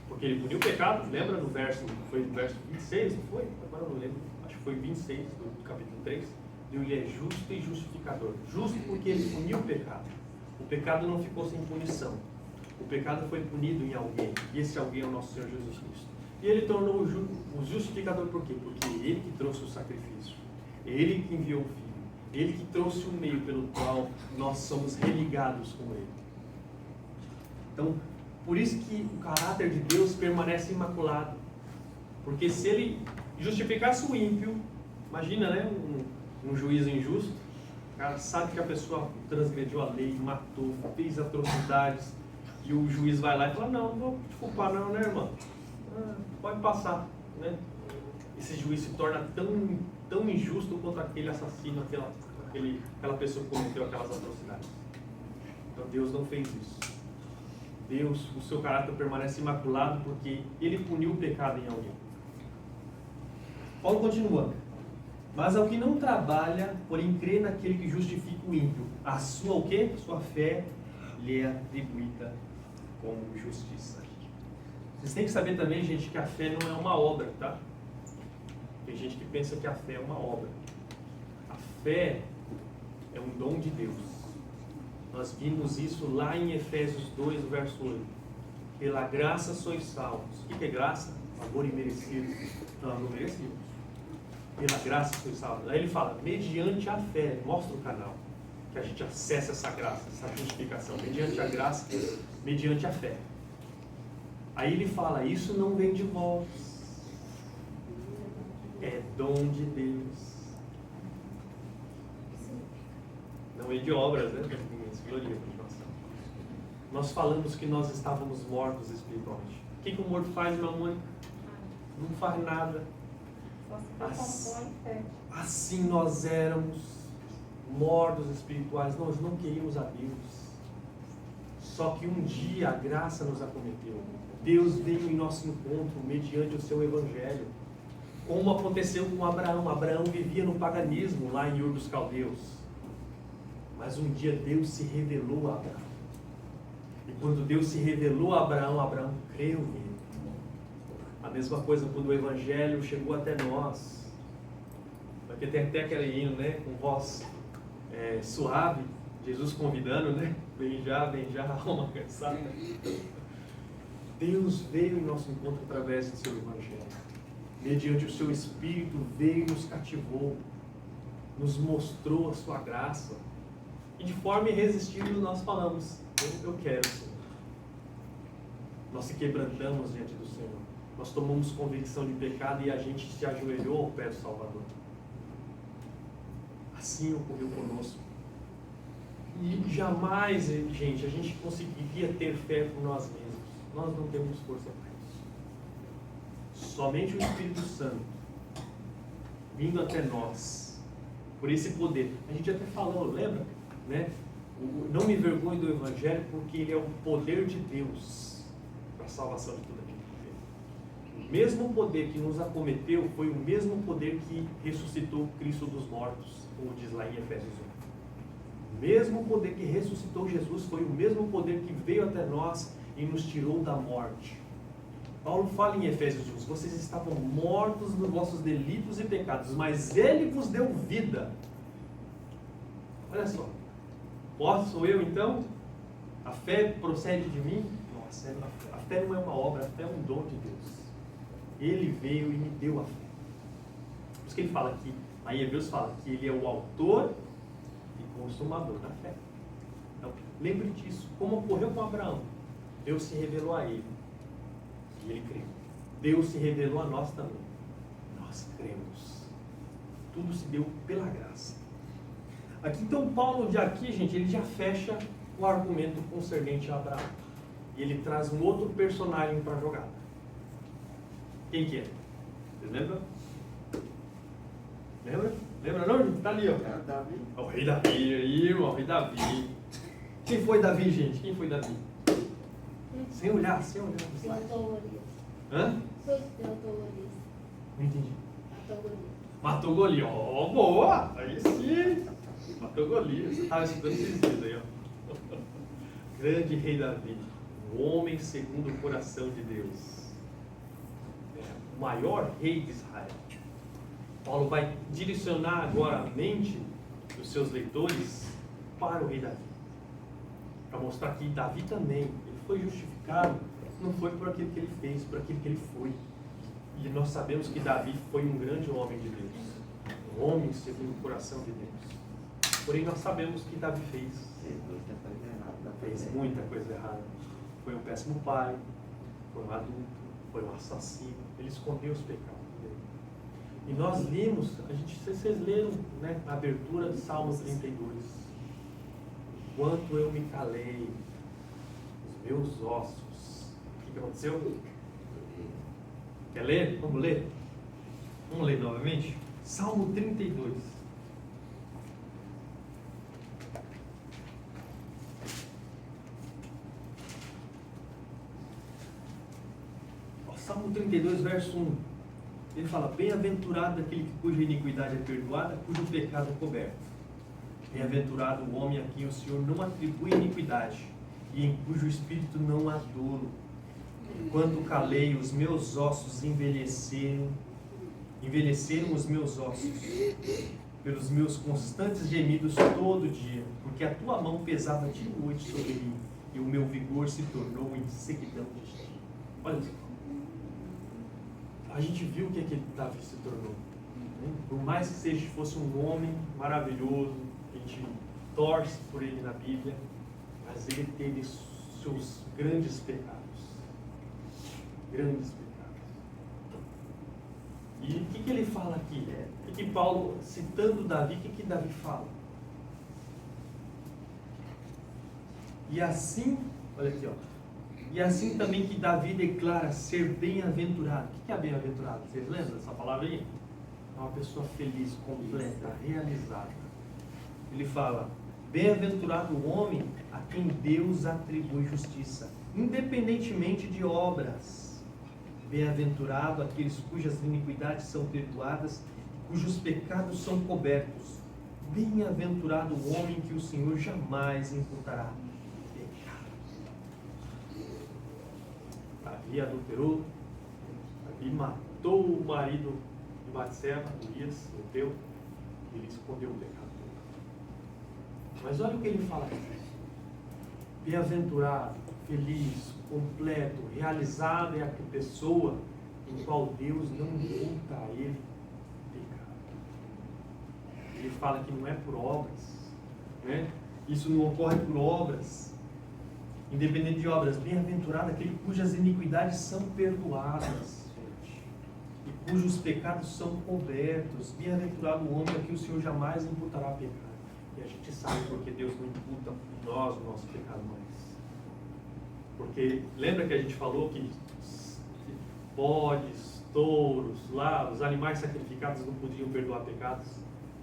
Speaker 1: porque ele puniu o pecado. Lembra no verso, foi no verso 26, não foi? Agora eu não lembro, acho que foi 26 do capítulo 3. Ele é justo e justificador. Justo porque ele puniu o pecado. O pecado não ficou sem punição. O pecado foi punido em alguém, e esse alguém é o nosso Senhor Jesus Cristo. E ele tornou o justificador por quê? Porque ele que trouxe o sacrifício, ele que enviou o Filho, ele que trouxe o meio pelo qual nós somos religados com ele. Então, por isso que o caráter de Deus permanece imaculado. Porque se ele justificasse o ímpio, imagina, né, um juízo injusto, o cara sabe que a pessoa transgrediu a lei, matou, fez atrocidades, e o juiz vai lá e fala, não vou te culpar não, né, irmão? Pode passar, né? Esse juiz se torna tão injusto quanto aquele assassino, aquela pessoa que cometeu aquelas atrocidades. Então Deus não fez isso. Deus, o seu caráter permanece imaculado porque ele puniu o pecado em alguém. Paulo continua. Mas ao que não trabalha, porém crê naquele que justifica o ímpio, a sua o quê? A sua fé lhe é atribuída como justiça. Vocês têm que saber também, gente, que a fé não é uma obra, tá? Tem gente que pensa que a fé é uma obra. A fé é um dom de Deus. Nós vimos isso lá em Efésios 2, verso 8. Pela graça sois salvos. O que é graça? Favor imerecido. Não merecemos. Pela graça sois salvos. Aí ele fala, mediante a fé, mostra o canal, que a gente acessa essa graça, essa justificação. Mediante a graça, mediante a fé. Aí ele fala, isso não vem de vós, é dom de Deus. Não é de obras, né? Nós falamos que nós estávamos mortos espiritualmente. O que o morto faz, meu amor? Não faz nada. Assim nós éramos mortos espirituais, nós não queríamos a Deus. Só que um dia a graça nos acometeu. Deus veio em nosso encontro mediante o seu evangelho. Como aconteceu com Abraão. Abraão vivia no paganismo lá em Ur dos Caldeus. Mas um dia Deus se revelou a Abraão. E quando Deus se revelou a Abraão, Abraão creu nele. A mesma coisa quando o evangelho chegou até nós. Porque tem até aquele hino, né, com voz suave, Jesus convidando, né? Vem já, alma cansada. Deus veio em nosso encontro através do seu evangelho. Mediante o seu Espírito veio e nos cativou. Nos mostrou a sua graça. E de forma irresistível nós falamos, eu quero, Senhor. Nós se quebrantamos diante do Senhor. Nós tomamos convicção de pecado e a gente se ajoelhou ao pé do Salvador. Assim ocorreu conosco. E jamais, gente, a gente conseguiria ter fé por nós mesmos. Nós não temos força para isso. Somente o Espírito Santo vindo até nós, por esse poder. A gente até falou, lembra? Né? Não me envergonhe do Evangelho, porque ele é o poder de Deus para a salvação de toda a gente. O mesmo poder que nos acometeu foi o mesmo poder que ressuscitou Cristo dos mortos, como diz lá em Efésios 1. O mesmo poder que ressuscitou Jesus foi o mesmo poder que veio até nós e nos tirou da morte. Paulo fala em Efésios 1, vocês estavam mortos nos vossos delitos e pecados, mas ele vos deu vida. Olha só, sou eu então? A fé procede de mim? Nossa, a fé não é uma obra, a fé é um dom de Deus. Ele veio e me deu a fé. Por isso que ele fala aqui, lá em Hebreus fala que ele é o autor e consumador da fé. Então, lembre disso, como ocorreu com Abraão. Deus se revelou a ele e ele creu. Deus se revelou a nós também. Nós cremos. Tudo se deu pela graça. Aqui então Paulo, gente, ele já fecha o argumento concernente a Abraão. E ele traz um outro personagem para a jogada. Quem que é? Vocês lembram? Lembra não? Está ali, ó.
Speaker 3: É Davi.
Speaker 1: O rei Davi, aí, irmão, o rei Davi. Quem foi Davi, gente? Quem foi Davi? Sem olhar no slide.
Speaker 4: Matou Golias.
Speaker 1: Hã?
Speaker 4: Matou Golias.
Speaker 1: Não entendi.
Speaker 4: Matou Golias.
Speaker 1: Matou Golias. Oh, boa! Aí sim! Matou Golias. Você estava estudando esses dias aí, ó. Grande rei Davi. O homem segundo o coração de Deus. O maior rei de Israel. Paulo vai direcionar agora a mente dos seus leitores para o rei Davi. Para mostrar que Davi também, ele foi justificado, não foi por aquilo que ele fez, por aquilo que ele foi. E nós sabemos que Davi foi um grande homem de Deus. Um homem segundo o coração de Deus. Porém, nós sabemos que Davi fez muita coisa errada. Foi um péssimo pai, foi um adulto, foi um assassino. Ele escondeu os pecados dele. E nós lemos, vocês leram, né, a abertura de Salmo 32. Quanto eu me calei, os meus ossos. O que aconteceu? Quer ler? Vamos ler? Vamos ler novamente? Salmo 32. Salmo 32, verso 1. Ele fala: bem-aventurado aquele cuja iniquidade é perdoada, cujo pecado é coberto. Bem-aventurado o homem a quem o Senhor não atribui iniquidade, e em cujo espírito não há dolo. Enquanto calei, os meus ossos envelheceram os meus ossos, pelos meus constantes gemidos todo dia, porque a tua mão pesava de noite sobre mim, e o meu vigor se tornou em sequidão de dia. Olha isso. A gente viu o que Davi se tornou. Por mais que fosse um homem maravilhoso, a gente torce por ele na Bíblia, mas ele teve seus grandes pecados. Grandes pecados. E o que ele fala aqui? O que Paulo, citando Davi, o que Davi fala? E assim, olha aqui, ó. E assim também que Davi declara ser bem-aventurado. O que é bem-aventurado? Vocês lembram dessa palavra aí? É uma pessoa feliz, completa, realizada. Ele fala: bem-aventurado o homem a quem Deus atribui justiça, independentemente de obras. Bem-aventurado aqueles cujas iniquidades são perdoadas, cujos pecados são cobertos. Bem-aventurado o homem que o Senhor jamais imputará pecado. Davi adulterou, Davi matou o marido de Batseba, Urias, o teu, e ele escondeu o pecado. Mas olha o que ele fala aqui: bem-aventurado, feliz, completo, realizado é a pessoa em qual Deus não imputa a ele pecado. Ele fala que não é por obras, né? Isso não ocorre por obras, independente de obras. Bem-aventurado aquele cujas iniquidades são perdoadas, gente, e cujos pecados são cobertos. Bem-aventurado o homem a quem o Senhor jamais imputará pecado. E a gente sabe porque Deus não imputa em nós o nosso pecado mais. Porque lembra que a gente falou que bodes, touros, lá, os animais sacrificados não podiam perdoar pecados?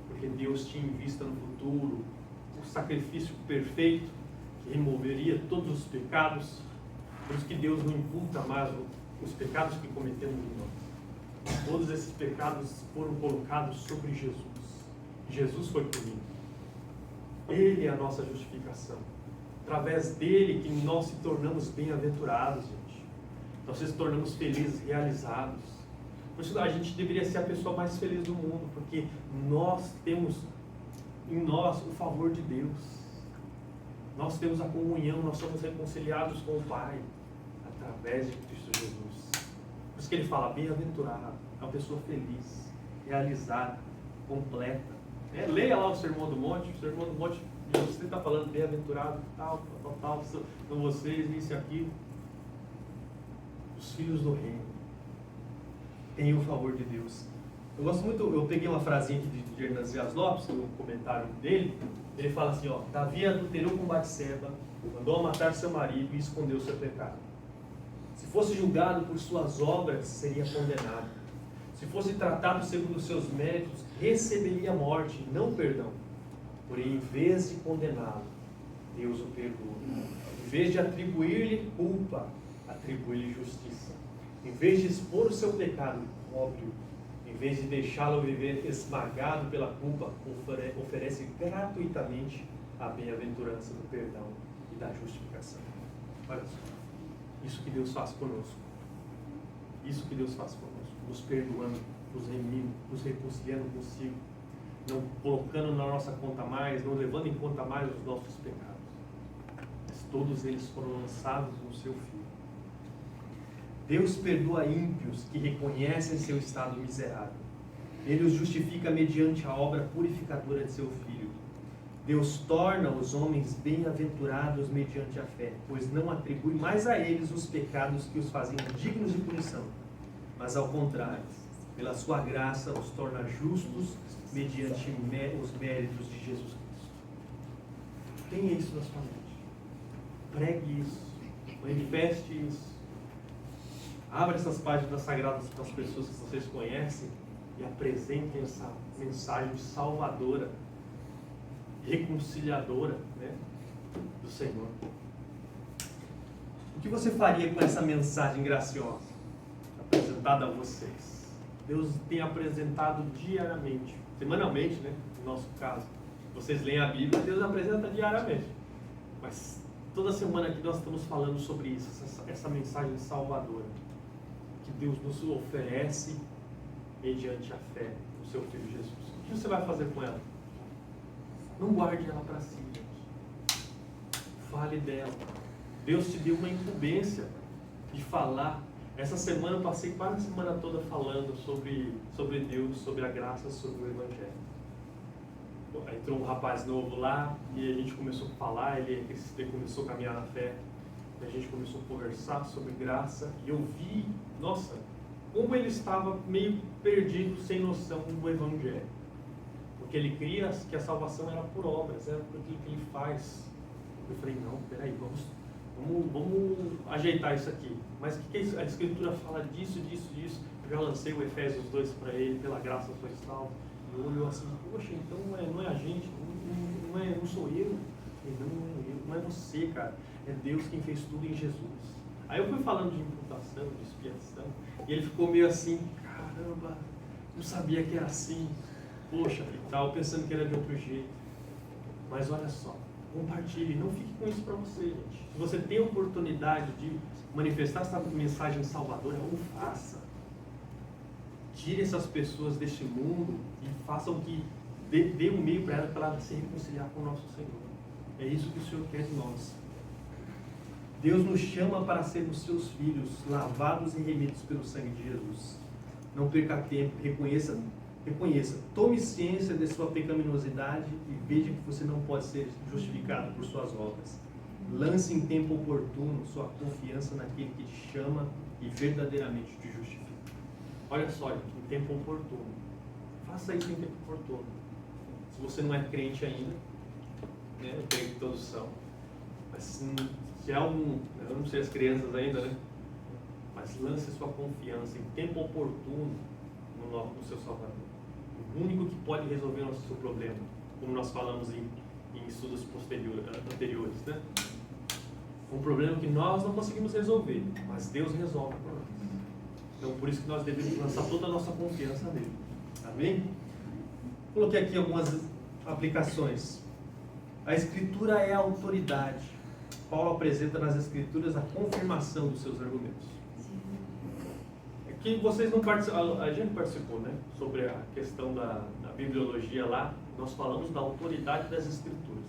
Speaker 1: Porque Deus tinha em vista no futuro o sacrifício perfeito que removeria todos os pecados. Por isso que Deus não imputa mais os pecados que cometemos em nós. Todos esses pecados foram colocados sobre Jesus. Jesus foi punido. Ele é a nossa justificação. Através dele que nós se tornamos bem-aventurados, gente. Nós nos tornamos felizes, realizados. Por isso a gente deveria ser a pessoa mais feliz do mundo, porque nós temos em nós o favor de Deus. Nós temos a comunhão, nós somos reconciliados com o Pai através de Cristo Jesus. Por isso que ele fala: bem-aventurado, é uma pessoa feliz, realizada, completa. Leia lá o Sermão do Monte. O Sermão do Monte, você está falando bem-aventurado, tal, são vocês, isso e aquilo. Os filhos do reino têm o favor de Deus. Eu gosto muito, eu peguei uma frasinha aqui de Hernandes Dias Lopes, no comentário dele, Ele fala assim, ó, Davi adulterou com Batseba, mandou matar seu marido e escondeu seu pecado. Se fosse julgado por suas obras, seria condenado. Se fosse tratado segundo os seus méritos, receberia morte, não perdão. Porém, em vez de condená-lo, Deus o perdoa. Em vez de atribuir-lhe culpa, atribui-lhe justiça. Em vez de expor o seu pecado, óbvio, em vez de deixá-lo viver esmagado pela culpa, oferece gratuitamente a bem-aventurança do perdão e da justificação. Olha só, isso que Deus faz conosco. Isso que Deus faz conosco, nos perdoando, nos remindo, nos reconciliando consigo, não colocando na nossa conta mais, não levando em conta mais os nossos pecados. Mas todos eles foram lançados no seu Filho. Deus perdoa ímpios que reconhecem seu estado miserável. Ele os justifica mediante a obra purificadora de seu Filho. Deus torna os homens bem-aventurados mediante a fé, pois não atribui mais a eles os pecados que os faziam dignos de punição, mas ao contrário, pela sua graça os torna justos mediante os méritos de Jesus Cristo. Tenha isso na sua mente. Pregue isso. Manifeste isso. Abra essas páginas sagradas para as pessoas que vocês conhecem e apresentem essa mensagem salvadora, reconciliadora, né, do Senhor. O que você faria com essa mensagem graciosa apresentada a vocês? Deus tem apresentado diariamente, semanalmente, né, no nosso caso. Vocês leem a Bíblia, Deus apresenta diariamente. Mas toda semana aqui nós estamos falando sobre isso, essa mensagem salvadora que Deus nos oferece mediante a fé no seu Filho Jesus. O que você vai fazer com ela? Não guarde ela para si, gente. Fale dela. Deus te deu uma incumbência de falar. Essa semana eu passei quase a semana toda falando sobre Deus, sobre a graça, sobre o Evangelho. Entrou um rapaz novo lá e a gente começou a falar, ele começou a caminhar na fé. A gente começou a conversar sobre graça e eu vi, nossa, como ele estava meio perdido, sem noção do Evangelho. Porque ele cria que a salvação era por obras, era por aquilo que ele faz. Eu falei, não, peraí, vamos ajeitar isso aqui. Mas o que é isso? A Escritura fala disso. Eu já lancei o Efésios 2 para ele, pela graça foi salvo. Ele olhou assim, poxa, então não é a gente, não sou eu. Ele, não é você, cara. É Deus quem fez tudo em Jesus. Aí eu fui falando de imputação, de expiação, e ele ficou meio assim, caramba, não sabia que era assim, poxa, e tal, pensando que era de outro jeito. Mas olha só, compartilhe, não fique com isso para você, gente. Se você tem a oportunidade de manifestar essa mensagem salvadora, o faça. Tire essas pessoas deste mundo e façam que dê um meio para ela se reconciliar com o nosso Senhor. É isso que o Senhor quer de nós. Deus nos chama para sermos seus filhos, lavados e remidos pelo sangue de Jesus. Não perca tempo, reconheça, tome ciência de sua pecaminosidade e veja que você não pode ser justificado por suas obras. Lance em tempo oportuno sua confiança naquele que te chama e verdadeiramente te justifica. Olha só, em tempo oportuno. Faça isso em tempo oportuno. Se você não é crente ainda, né, eu creio que todos são, mas se há eu não sei as crianças ainda, né? Mas lance sua confiança em tempo oportuno no seu Salvador. O único que pode resolver o seu problema, como nós falamos em estudos anteriores, né? Um problema que nós não conseguimos resolver, mas Deus resolve por nós. Então, por isso que nós devemos lançar toda a nossa confiança nele. Amém? Coloquei aqui algumas aplicações. A Escritura é a autoridade. Paulo apresenta nas Escrituras a confirmação dos seus argumentos. Aqui vocês não participaram, a gente participou, né? Sobre a questão da bibliologia lá, nós falamos da autoridade das Escrituras.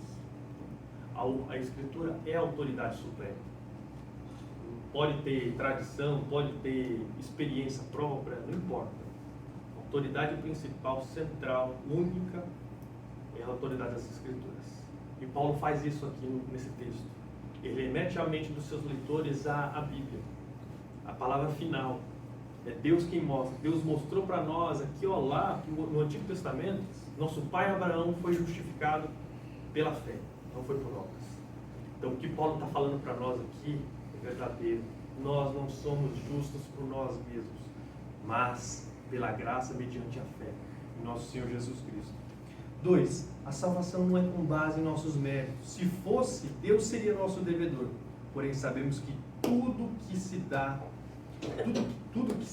Speaker 1: A Escritura é a autoridade suprema. Pode ter tradição, pode ter experiência própria, não importa. A autoridade principal, central, única, é a autoridade das Escrituras. E Paulo faz isso aqui nesse texto. Ele remete à mente dos seus leitores à Bíblia, a palavra final. É Deus quem mostra. Deus mostrou para nós aqui, ó, lá no Antigo Testamento, nosso pai Abraão foi justificado pela fé, não foi por obras. Então o que Paulo está falando para nós aqui é verdadeiro. Nós não somos justos por nós mesmos, mas pela graça mediante a fé em nosso Senhor Jesus Cristo. 2. A salvação não é com base em nossos méritos. Se fosse, Deus seria nosso devedor. Porém sabemos que tudo que se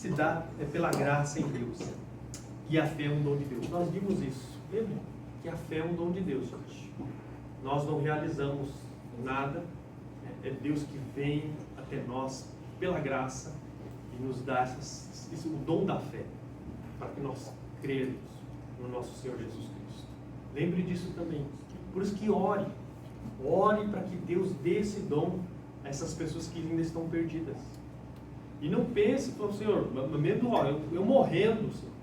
Speaker 1: dá é pela graça em Deus. E a fé é um dom de Deus. Nós vimos isso. Lembra? Que a fé é um dom de Deus hoje. Nós não realizamos nada. É Deus que vem até nós pela graça e nos dá o dom da fé para que nós cremos no nosso Senhor Jesus Cristo. Lembre disso também. Por isso que ore. Ore para que Deus dê esse dom a essas pessoas que ainda estão perdidas. E não pense, Senhor, eu morrendo, Senhor.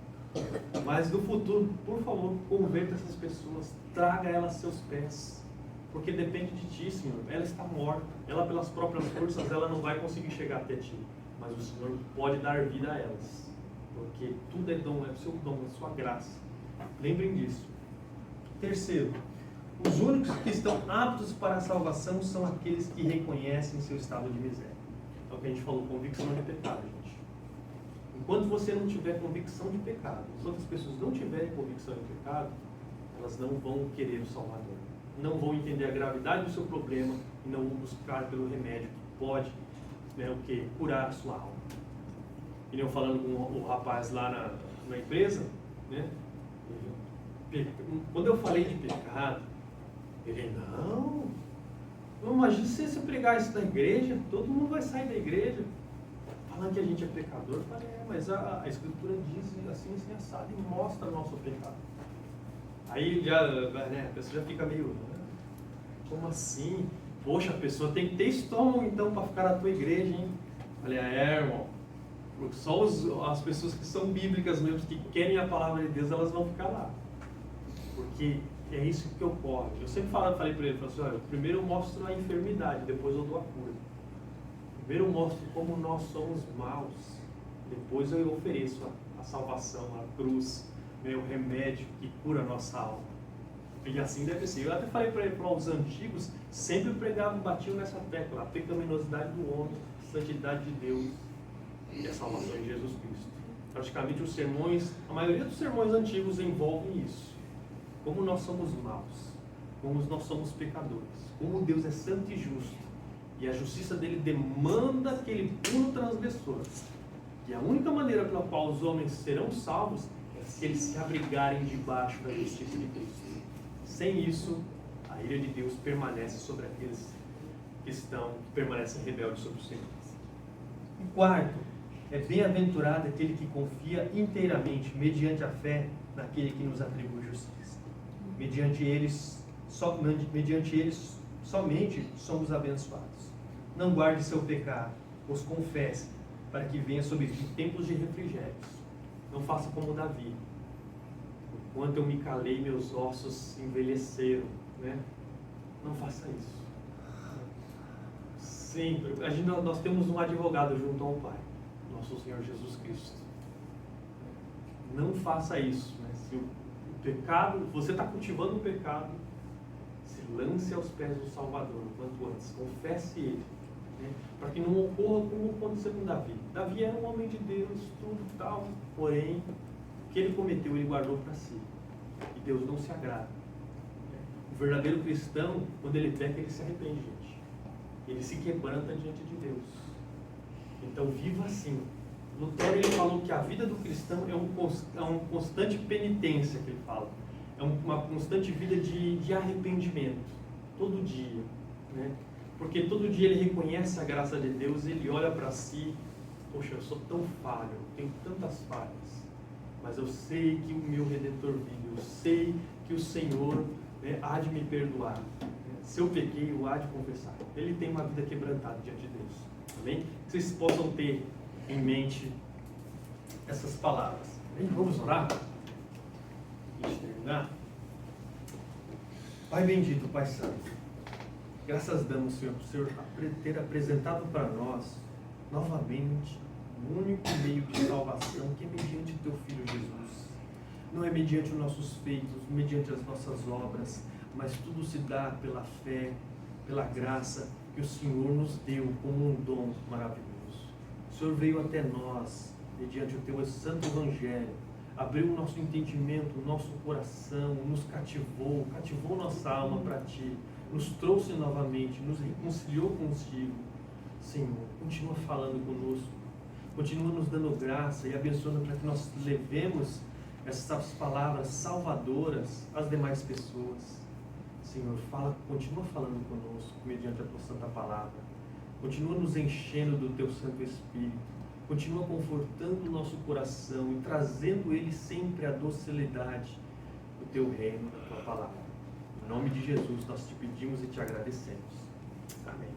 Speaker 1: Mas no futuro, por favor, converta essas pessoas, traga elas a seus pés. Porque depende de ti, Senhor. Ela está morta. Ela, pelas próprias forças, ela não vai conseguir chegar até ti. Mas o Senhor pode dar vida a elas. Porque tudo é dom, é o seu dom, é a sua graça. Lembrem disso. 3. Os únicos que estão aptos para a salvação são aqueles que reconhecem seu estado de miséria. É o que a gente falou, convicção de pecado, gente. Enquanto você não tiver convicção de pecado, enquanto as pessoas não tiverem convicção de pecado, elas não vão querer o Salvador. Não vão entender a gravidade do seu problema e não vão buscar pelo remédio que pode, curar a sua alma. E eu falando com o rapaz lá na empresa, né? Quando eu falei de pecado, ele, não imagina se você pregar isso na igreja, todo mundo vai sair da igreja falando que a gente é pecador. Eu falei, mas a Escritura diz assim, assado, e mostra o nosso pecado. Aí já, a pessoa já fica meio, como assim? Poxa, a pessoa tem que ter estômago então para ficar na tua igreja, hein? Eu falei, irmão, só as pessoas que são bíblicas mesmo, que querem a palavra de Deus, elas vão ficar lá. Porque é isso que ocorre. Eu sempre falei para ele, assim, olha, primeiro eu mostro a enfermidade, depois eu dou a cura. Primeiro eu mostro como nós somos maus, depois eu ofereço a salvação, a cruz, o remédio que cura a nossa alma. E assim deve ser. Eu até falei para os antigos, sempre pregavam, batiam nessa tecla, a pecaminosidade do homem, a santidade de Deus e a salvação de Jesus Cristo. Praticamente os sermões, a maioria dos sermões antigos envolvem isso. Como nós somos maus, como nós somos pecadores, como Deus é santo e justo, e a justiça dele demanda aquele puro transgressor. E a única maneira pela qual os homens serão salvos é se eles se abrigarem debaixo da justiça de Cristo. Sem isso, a ira de Deus permanece sobre aqueles que permanecem rebeldes sobre o Senhor. E 4, é bem-aventurado aquele que confia inteiramente, mediante a fé, naquele que nos atribui justiça. Mediante eles somente somos abençoados. Não guarde seu pecado, os confesse, para que venha sobre ti tempos de refrigérios. Não faça como Davi. Enquanto eu me calei, meus ossos envelheceram, né? Não faça isso. Sempre. Nós temos um advogado junto ao Pai, nosso Senhor Jesus Cristo. Não faça isso, né? Se o pecado, você está cultivando o pecado, se lance aos pés do Salvador o quanto antes, confesse ele, né? Para que não ocorra como aconteceu com Davi. Davi era um homem de Deus, tudo tal, porém, o que ele cometeu, ele guardou para si, e Deus não se agrada. O verdadeiro cristão, quando ele peca, ele se arrepende, gente, ele se quebranta diante de Deus. Então viva assim. Lutero, ele falou que a vida do cristão é uma constante penitência, que ele fala. É uma constante vida de arrependimento, todo dia, né? Porque todo dia ele reconhece a graça de Deus, ele olha para si, poxa, eu sou tão falho, eu tenho tantas falhas, mas eu sei que o meu Redentor vive, eu sei que o Senhor, né, há de me perdoar. Se eu pequei, eu há de confessar. Ele tem uma vida quebrantada diante de Deus. Amém? Que vocês possam ter em mente essas palavras. E vamos orar? Para a gente terminar. Pai bendito, Pai santo, graças damos, Senhor, por o Senhor ter apresentado para nós novamente o único meio de salvação, que é mediante teu Filho Jesus. Não é mediante os nossos feitos, mediante as nossas obras, mas tudo se dá pela fé, pela graça que o Senhor nos deu como um dom maravilhoso. O Senhor veio até nós, mediante o Teu Santo Evangelho, abriu o nosso entendimento, o nosso coração, nos cativou nossa alma para Ti, nos trouxe novamente, nos reconciliou contigo. Senhor, continua falando conosco, continua nos dando graça e abençoando para que nós levemos essas palavras salvadoras às demais pessoas. Senhor, continua falando conosco mediante a Tua Santa Palavra, continua nos enchendo do Teu Santo Espírito, continua confortando o nosso coração e trazendo ele sempre à docilidade do Teu reino, da Tua Palavra. Em nome de Jesus nós te pedimos e te agradecemos. Amém.